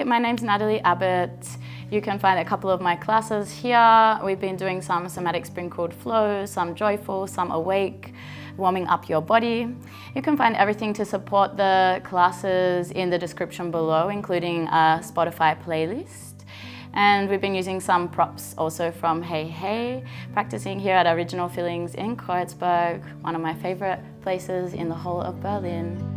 Hi, my name's Natalie Abbott. You can find a couple of my classes here. We've been doing some somatic spring-cooled flows, some joyful, some awake, warming up your body. You can find everything to support the classes in the description below, including a Spotify playlist. And we've been using some props also from hejhej, practicing here at Original Feelings in Kreuzberg, one of my favorite places in the whole of Berlin.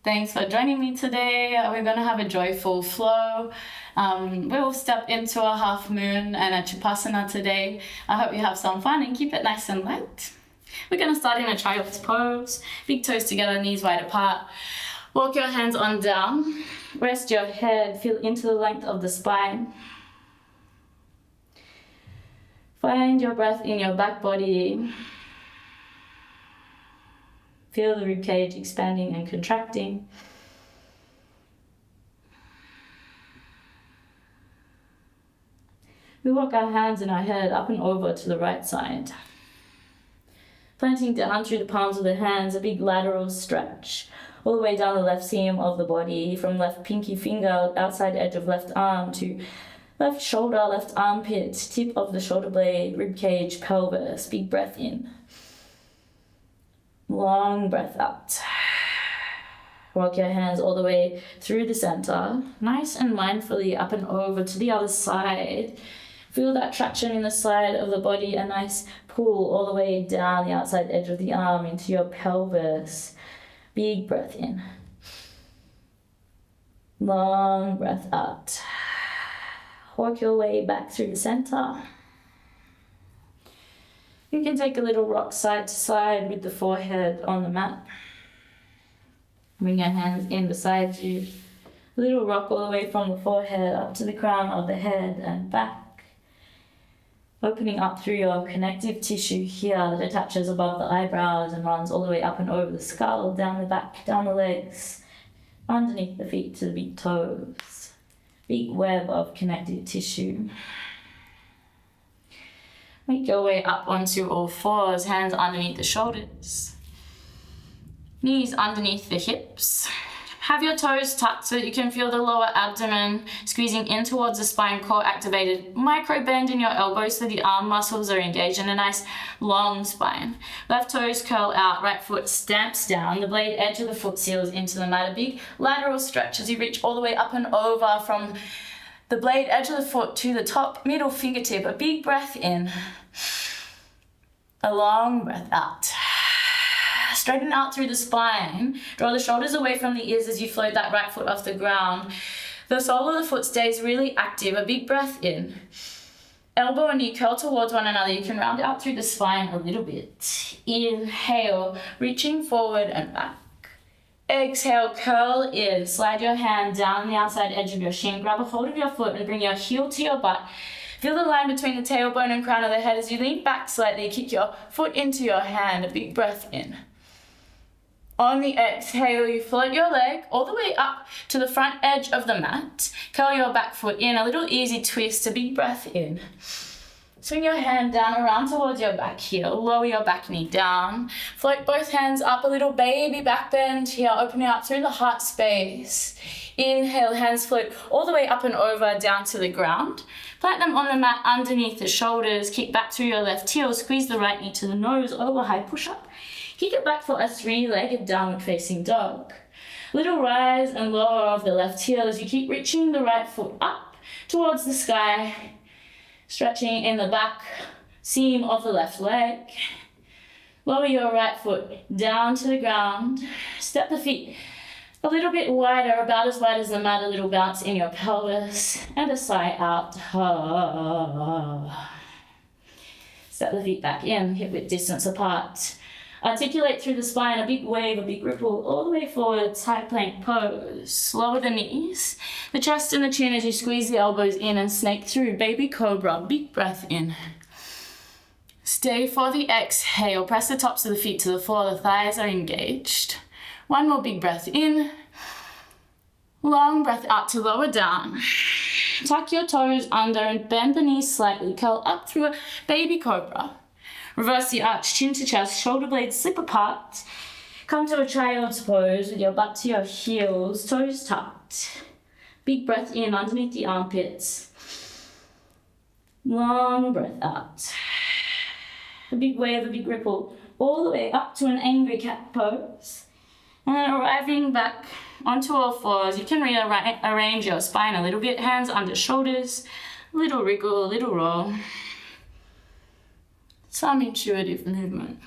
Thanks for joining me today. We're going to have a joyful flow. We'll step into a half moon and a chapasana today. I hope you have some fun and keep it nice and light. We're going to start in a child's pose. Big toes together, knees wide apart. Walk your hands on down. Rest your head, feel into the length of the spine. Find your breath in your back body. Feel the ribcage expanding and contracting. We walk our hands and our head up and over to the right side. Planting down through the palms of the hands, a big lateral stretch, all the way down the left seam of the body, from left pinky finger, outside edge of left arm, to left shoulder, left armpit, tip of the shoulder blade, ribcage, pelvis. Big breath in. Long breath out. Walk your hands all the way through the center, nice and mindfully up and over to the other side. Feel that traction in the side of the body, a nice pull all the way down the outside edge of the arm into your pelvis. Big breath in. Long breath out. Walk your way back through the center. You can take a little rock side to side with the forehead on the mat. Bring your hands in beside you. A little rock all the way from the forehead up to the crown of the head and back. Opening up through your connective tissue here that attaches above the eyebrows and runs all the way up and over the skull, down the back, down the legs, underneath the feet to the big toes. Big web of connective tissue. Make your way up onto all fours, hands underneath the shoulders. Knees underneath the hips. Have your toes tucked so that you can feel the lower abdomen squeezing in towards the spine, core activated. Micro bend in your elbows so the arm muscles are engaged and a nice long spine. Left toes curl out, right foot stamps down. The blade edge of the foot seals into the mat. A big lateral stretch as you reach all the way up and over from the blade edge of the foot to the top middle fingertip. A big breath in. A long breath out. Straighten out through the spine. Draw the shoulders away from the ears as you float that right foot off the ground. The sole of the foot stays really active. A big breath in. Elbow and knee curl towards one another. You can round out through the spine a little bit. Inhale, reaching forward and back. Exhale, curl in. Slide your hand down the outside edge of your shin. Grab a hold of your foot and bring your heel to your butt. Feel the line between the tailbone and crown of the head as you lean back slightly. Kick your foot into your hand. A big breath in. On the exhale, you float your leg all the way up to the front edge of the mat. Curl your back foot in. A little easy twist. A big breath in. Swing your hand down around towards your back heel. Lower your back knee down. Float both hands up, a little baby back bend here, opening up through the heart space. Inhale, hands float all the way up and over down to the ground. Plant them on the mat underneath the shoulders. Kick back through your left heel. Squeeze the right knee to the nose. Over high push up. Kick it back for a three-legged downward facing dog. Little rise and lower of the left heel as you keep reaching the right foot up towards the sky. Stretching in the back seam of the left leg. Lower your right foot down to the ground. Step the feet a little bit wider, about as wide as the mat, a little bounce in your pelvis, and a sigh out. Step the feet back in, hip width distance apart. Articulate through the spine, a big wave, a big ripple, all the way forward, side plank pose. Lower the knees, the chest and the chin as you squeeze the elbows in and snake through, baby cobra, big breath in. Stay for the exhale, press the tops of the feet to the floor, the thighs are engaged. One more big breath in. Long breath out to lower down. Tuck your toes under and bend the knees slightly. Curl up through a baby cobra. Reverse the arch, chin to chest, shoulder blades slip apart. Come to a child's pose with your butt to your heels, toes tucked. Big breath in underneath the armpits. Long breath out. A big wave, a big ripple, all the way up to an angry cat pose. And then arriving back onto all fours, you can rearrange your spine a little bit, hands under shoulders, little wriggle, little roll. Some intuitive movement.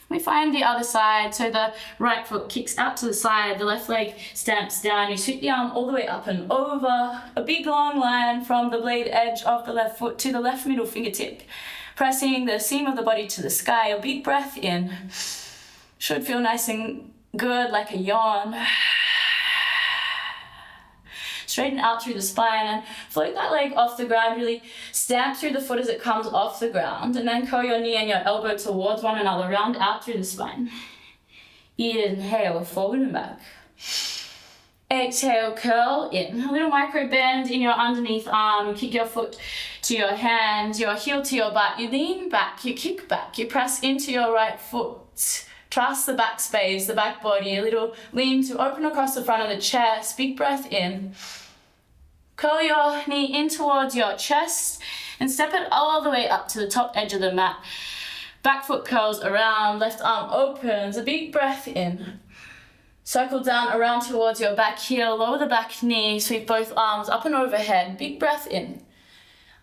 We find the other side, so the right foot kicks out to the side, the left leg stamps down, you sweep the arm all the way up and over, a big long line from the blade edge of the left foot to the left middle fingertip, pressing the seam of the body to the sky, a big breath in. Should feel nice and good, like a yawn. Straighten out through the spine and float that leg off the ground, really stamp through the foot as it comes off the ground, and then curl your knee and your elbow towards one another, round out through the spine. Inhale, forward and back. Exhale, curl in. A little micro bend in your underneath arm. You kick your foot to your hand, your heel to your butt. You lean back, you kick back, you press into your right foot. Trust the back space, the back body, a little lean to open across the front of the chest. Big breath in. Curl your knee in towards your chest and step it all the way up to the top edge of the mat. Back foot curls around, left arm opens, a big breath in. Circle down around towards your back heel, lower the back knee, sweep both arms up and overhead. Big breath in.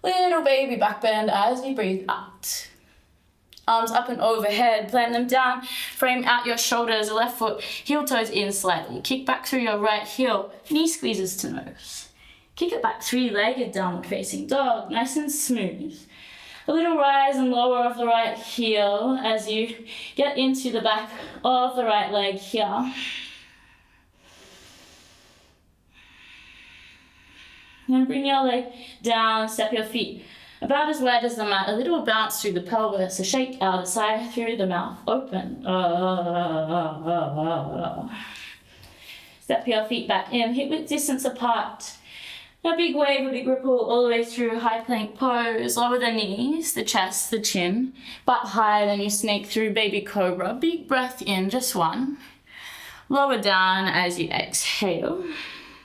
Little baby back bend as we breathe out. Arms up and overhead, plant them down, frame out your shoulders, left foot, heel toes in slightly. Kick back through your right heel, knee squeezes to nose. Kick it back, three-legged downward facing dog, nice and smooth. A little rise and lower of the right heel as you get into the back of the right leg here. And bring your leg down, step your feet about as wide as the mat, a little bounce through the pelvis, a shake out, a sigh through the mouth, open. Step your feet back in, hip width distance apart. A big wave, a big ripple all the way through high plank pose. Lower the knees, the chest, the chin. Butt high, then you snake through baby cobra. Big breath in, just one. Lower down as you exhale.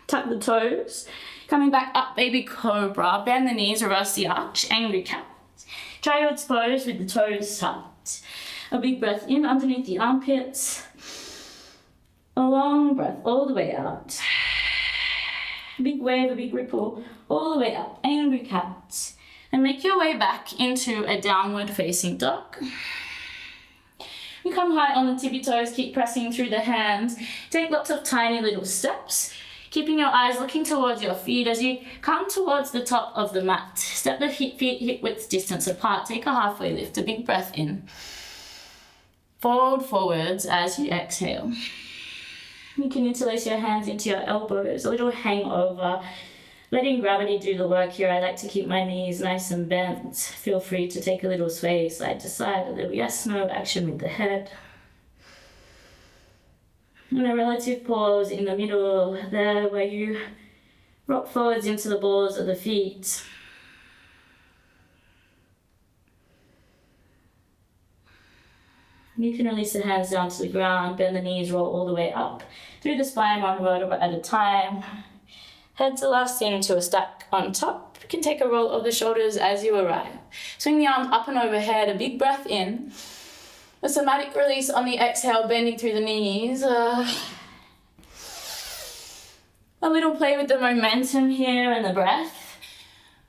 Tuck the toes. Coming back up, baby cobra. Bend the knees, reverse the arch, angry cat. Child's pose with the toes tucked. A big breath in underneath the armpits. A long breath all the way out. A big wave, a big ripple, all the way up, angry cat. And make your way back into a downward facing dog. You come high on the tippy toes, keep pressing through the hands. Take lots of tiny little steps, keeping your eyes looking towards your feet as you come towards the top of the mat. Step the feet hip width distance apart, take a halfway lift, a big breath in. Fold forwards as you exhale. You can interlace your hands into your elbows, a little hangover, letting gravity do the work here. I like to keep my knees nice and bent. Feel free to take a little sway side to side, a little yes-no action with the head. And a relative pause in the middle there where you rock forwards into the balls of the feet. You can release the hands down to the ground, bend the knees, roll all the way up through the spine, one vertebra at a time. Head to last into a stack on top. You can take a roll of the shoulders as you arrive. Swing the arms up and overhead, a big breath in. A somatic release on the exhale, bending through the knees. A little play with the momentum here and the breath.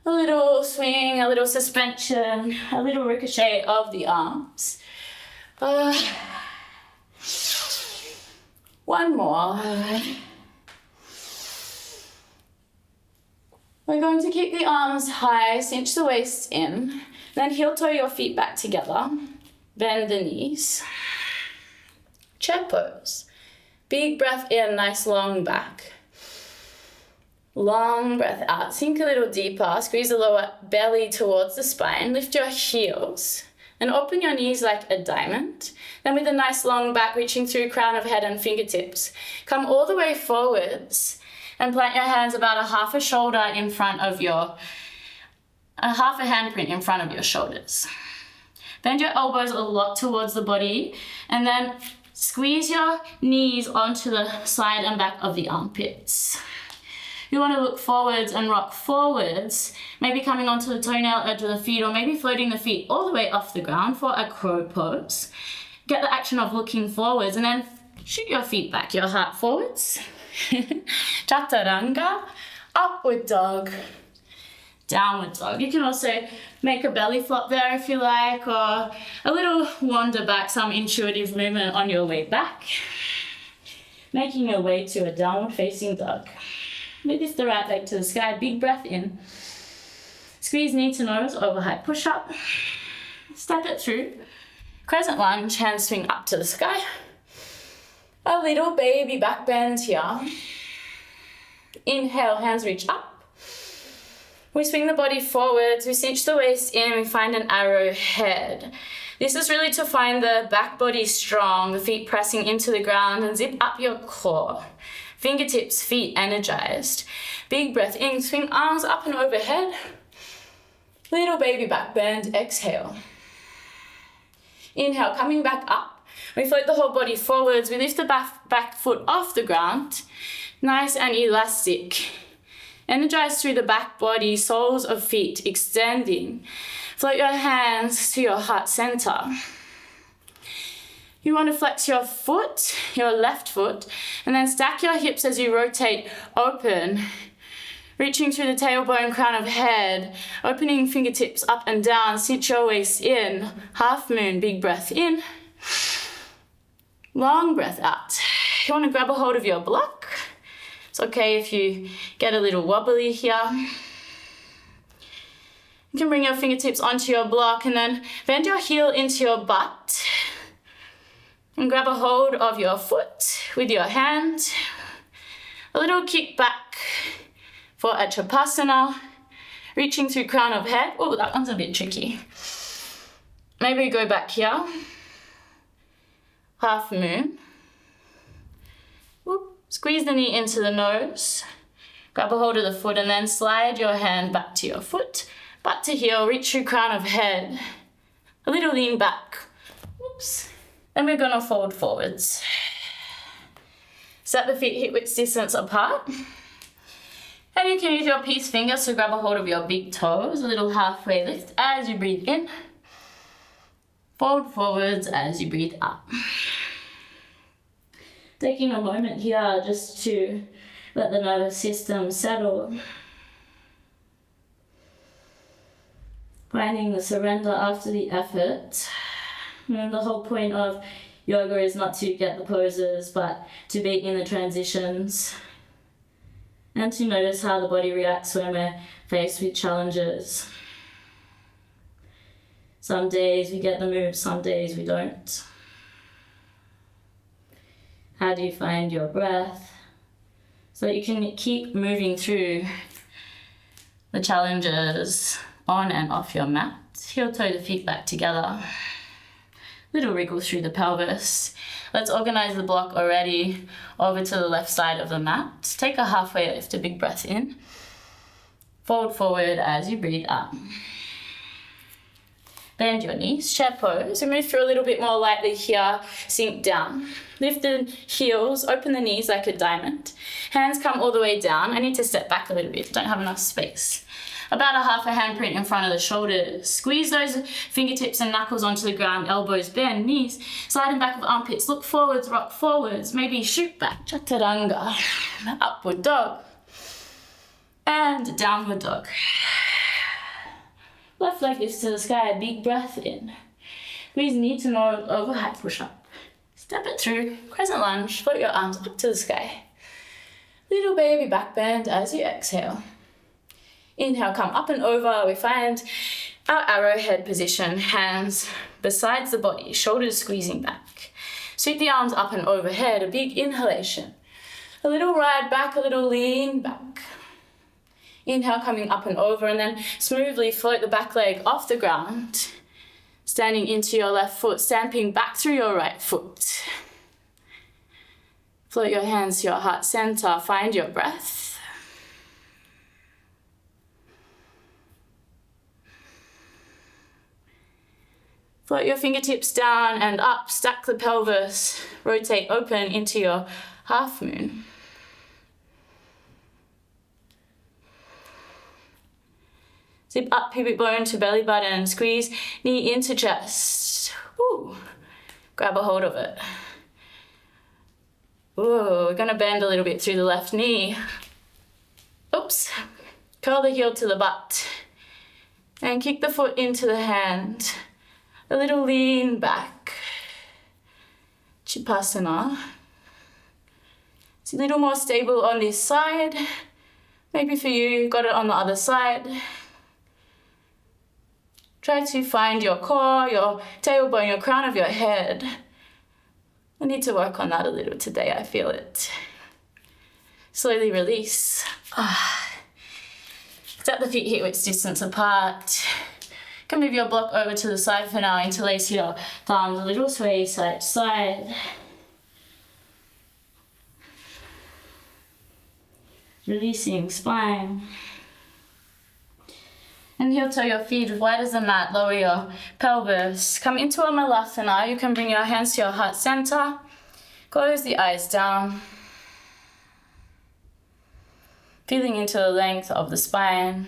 A little swing, a little suspension, a little ricochet of the arms. One more. We're going to keep the arms high, cinch the waist in, then heel toe your feet back together, bend the knees. Chair pose. Big breath in, nice long back. Long breath out, sink a little deeper, squeeze the lower belly towards the spine, lift your heels. And open your knees like a diamond. Then with a nice long back, reaching through crown of head and fingertips, come all the way forwards and plant your hands about a half a shoulder in front of a half a handprint in front of your shoulders. Bend your elbows a lot towards the body and then squeeze your knees onto the side and back of the armpits. You want to look forwards and rock forwards, maybe coming onto the toenail edge of the feet or maybe floating the feet all the way off the ground for a crow pose. Get the action of looking forwards and then shoot your feet back, your heart forwards. Chaturanga, upward dog, downward dog. You can also make a belly flop there if you like, or a little wander back, some intuitive movement on your way back. Making your way to a downward facing dog. Lift the right leg to the sky, big breath in. Squeeze knee to nose, overhead push up. Step it through. Crescent lunge, hands swing up to the sky. A little baby back bend here. Inhale, hands reach up. We swing the body forwards, we cinch the waist in, we find an arrowhead. This is really to find the back body strong, the feet pressing into the ground, and zip up your core. Fingertips, feet energized. Big breath in, swing arms up and overhead. Little baby back bend, exhale. Inhale, coming back up. We float the whole body forwards. We lift the back foot off the ground. Nice and elastic. Energize through the back body, soles of feet extending. Float your hands to your heart center. You want to flex your foot, your left foot, and then stack your hips as you rotate open. Reaching through the tailbone, crown of head, opening fingertips up and down, cinch your waist in. Half moon, big breath in. Long breath out. You want to grab a hold of your block. It's okay if you get a little wobbly here. You can bring your fingertips onto your block and then bend your heel into your butt. And grab a hold of your foot with your hand. A little kick back for a Chapasana. Reaching through crown of head. Oh, that one's a bit tricky. Maybe go back here. Half moon. Whoop. Squeeze the knee into the nose. Grab a hold of the foot and then slide your hand back to your foot. Butt to heel, reach through crown of head. A little lean back. Whoops. Then we're gonna fold forwards. Set the feet hip width distance apart. And you can use your peace fingers to grab a hold of your big toes, a little halfway lift as you breathe in. Fold forwards as you breathe out. Taking a moment here just to let the nervous system settle. Finding the surrender after the effort. And the whole point of yoga is not to get the poses, but to be in the transitions and to notice how the body reacts when we're faced with challenges. Some days we get the move, some days we don't. How do you find your breath so that you can keep moving through the challenges on and off your mat? Heel toe the feet back together. Little wriggle through the pelvis. Let's organize the block already over to the left side of the mat. Take a halfway lift, a big breath in. Fold forward as you breathe out. Bend your knees, chair pose. We move through a little bit more lightly here, sink down. Lift the heels, open the knees like a diamond. Hands come all the way down. I need to step back a little bit, don't have enough space. About a half a handprint in front of the shoulders. Squeeze those fingertips and knuckles onto the ground, elbows bend, knees sliding back of armpits. Look forwards, rock forwards, maybe shoot back. Chaturanga, upward dog, and downward dog. Left leg lifts to the sky, big breath in. Squeeze knee to nose, overhead push up. Step it through, crescent lunge, float your arms up to the sky. Little baby back bend as you exhale. Inhale, come up and over. We find our arrowhead position, hands besides the body, shoulders squeezing back. Sweep the arms up and overhead, a big inhalation. A little ride back, a little lean back. Inhale, coming up and over, and then smoothly float the back leg off the ground. Standing into your left foot, stamping back through your right foot. Float your hands to your heart center, find your breath. Float your fingertips down and up, stack the pelvis, rotate open into your half moon. Zip up pubic bone to belly button, squeeze knee into chest. Ooh. Grab a hold of it. Ooh, we're gonna bend a little bit through the left knee. Oops. Curl the heel to the butt. And kick the foot into the hand. A little lean back. Chapasana. It's a little more stable on this side. Maybe for you, you've got it on the other side. Try to find your core, your tailbone, your crown of your head. I need to work on that a little today, I feel it. Slowly release. Set the feet hip width distance apart. You can move your block over to the side for now. Interlace your thumbs, a little sway side to side. Releasing spine. And heel toe your feet as wide as the mat, lower your pelvis. Come into a malasana. You can bring your hands to your heart center. Close the eyes down. Feeling into the length of the spine.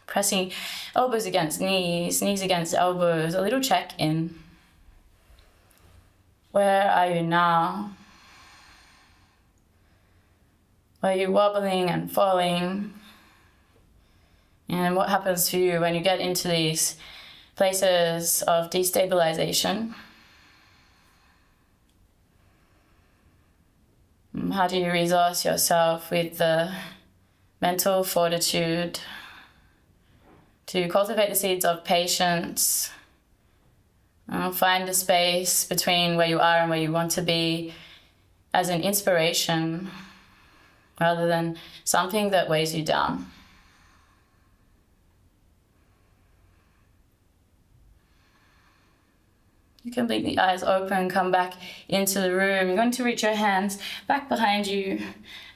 Pressing elbows against knees, knees against elbows. A little check-in. Where are you now? Are you wobbling and falling? And what happens to you when you get into these places of destabilization? How do you resource yourself with the mental fortitude to cultivate the seeds of patience? Find the space between where you are and where you want to be as an inspiration rather than something that weighs you down. You can blink the eyes open, come back into the room. You're going to reach your hands back behind you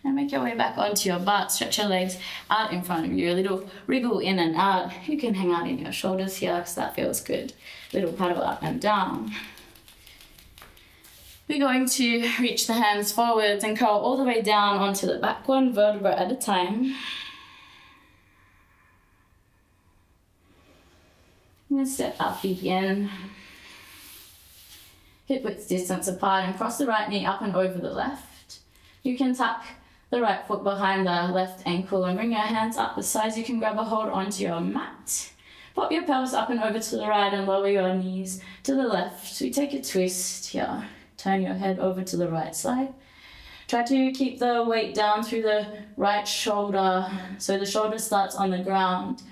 and make your way back onto your butt. Stretch your legs out in front of you. A little wriggle in and out. You can hang out in your shoulders here because that feels good. Little paddle up and down. We're going to reach the hands forwards and curl all the way down onto the back, one vertebra at a time. And step up, begin. Hip width distance apart and cross the right knee up and over the left. You can tuck the right foot behind the left ankle and bring your hands up the sides. You can grab a hold onto your mat. Pop your pelvis up and over to the right and lower your knees to the left. We take a twist here. Turn your head over to the right side. Try to keep the weight down through the right shoulder so the shoulder starts on the ground.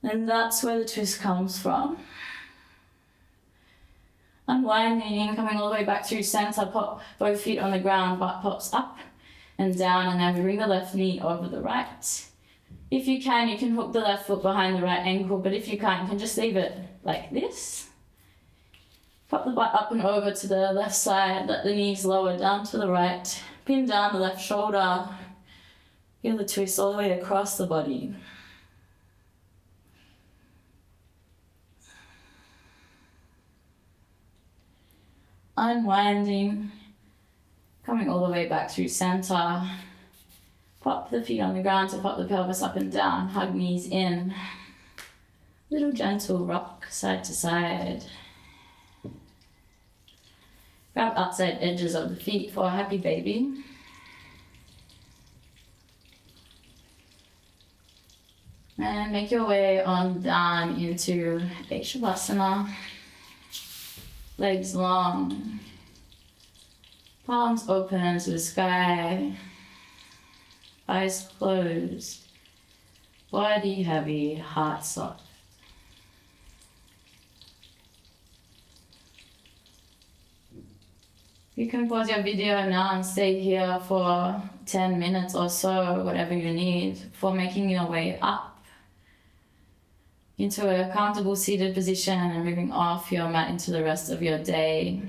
And that's where the twist comes from. Unwinding, coming all the way back through center, pop both feet on the ground, butt pops up and down, and then we bring the left knee over the right. If you can hook the left foot behind the right ankle, but if you can't, you can just leave it like this. Pop the butt up and over to the left side, let the knees lower down to the right, pin down the left shoulder, feel the twist all the way across the body. Unwinding, coming all the way back through center. Pop the feet on the ground to pop the pelvis up and down, hug knees in. Little gentle rock side to side. Grab outside edges of the feet for a happy baby. And make your way on down into hejhej-mats. Legs long, palms open to the sky, eyes closed, body heavy, heart soft. You can pause your video now and stay here for 10 minutes or so, whatever you need, for making your way up. into a comfortable seated position and moving off your mat into the rest of your day.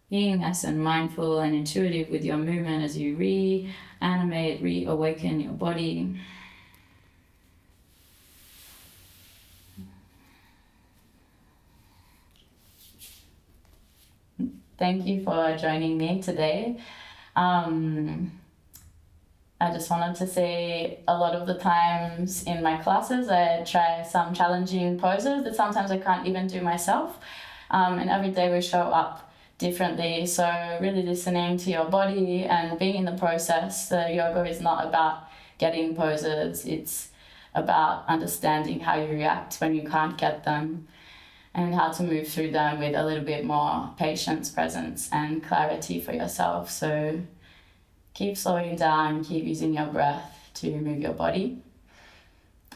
Being nice and mindful and intuitive with your movement as you reanimate, reawaken your body. Thank you for joining me today. I just wanted to say a lot of the times in my classes I try some challenging poses that sometimes I can't even do myself. And every day we show up differently. So really listening to your body and being in the process. The yoga is not about getting poses. It's about understanding how you react when you can't get them and how to move through them with a little bit more patience, presence, and clarity for yourself. So keep slowing down, keep using your breath to move your body.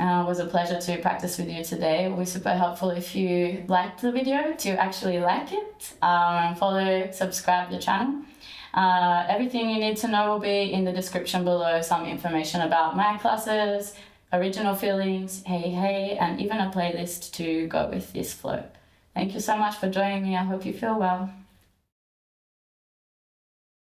It was a pleasure to practice with you today. It will be super helpful if you liked the video to actually like it. Follow, subscribe to the channel. Everything you need to know will be in the description below. Some information about my classes, original feelings, hey, and even a playlist to go with this flow. Thank you so much for joining me. I hope you feel well.